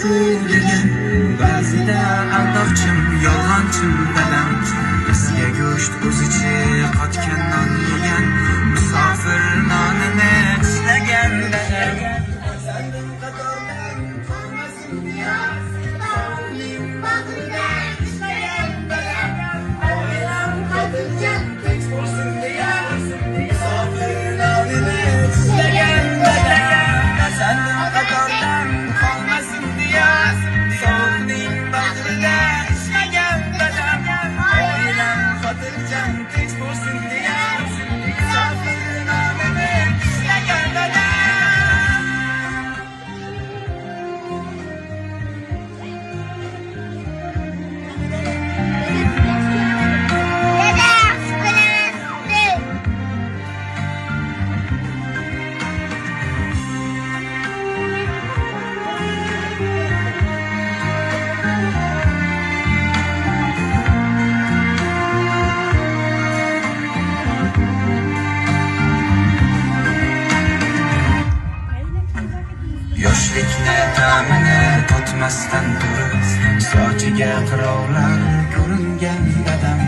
degan ba'zida aldoqchim yolg'onchim dadam bizga go'sht o'zichi qotgan non yegan musofir nonini tishlagan dadam farzandim qatordan qolmasin niyoz tog'ning bag'rida ishlagan dadam oilam xotirjam tinch bo'lsin deya musofir nonini tishlagan dadam farzandim qatordan qolmasin niyoz tog'ning bag'rida ishlagan dadam oilam xotirjam tinch bo'lsin deya musofir nonini tishlagan dadam. Yoshlikni ta'mini totmasdan turib sochiga qirovlar ko'ringan dadam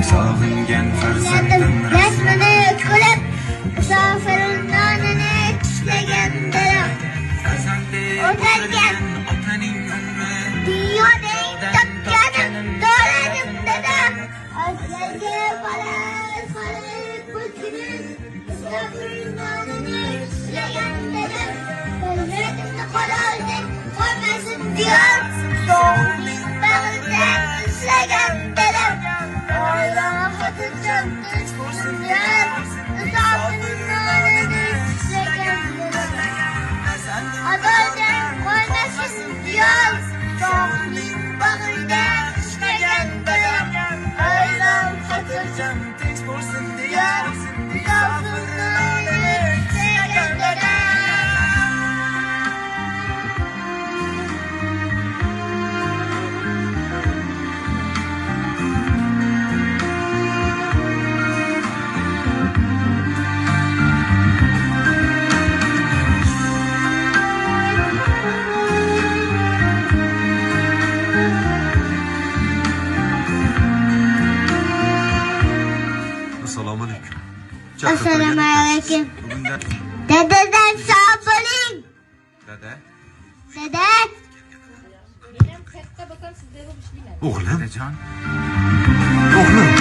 sog'ingan farzandim rasmini ko'rib musofir nonini tishlagan dadam o'tgan otaning umri dunyoda eng topganim do'ladim dadam oslarga baland ko'chkimiz musofir nonini tishlagan dadam farzandimni qololdim qolmasin diyor tog'ning bag'rida ishlagan dadam oilam xotirjam tinch bo'lsin diyor musofir nonini tishlagan dadam adodan qolmasin diyor tog'ning bag'rida ishlagan dadam oilam xotirjam tinch bo'lsin diyor musofir nonini tishlagan dadam. Assalomu alaykum. Assalomu alaykum. Dadadan sog' bo'ling. Dada. Dada. O'g'lim. Dadajon O'g'lim.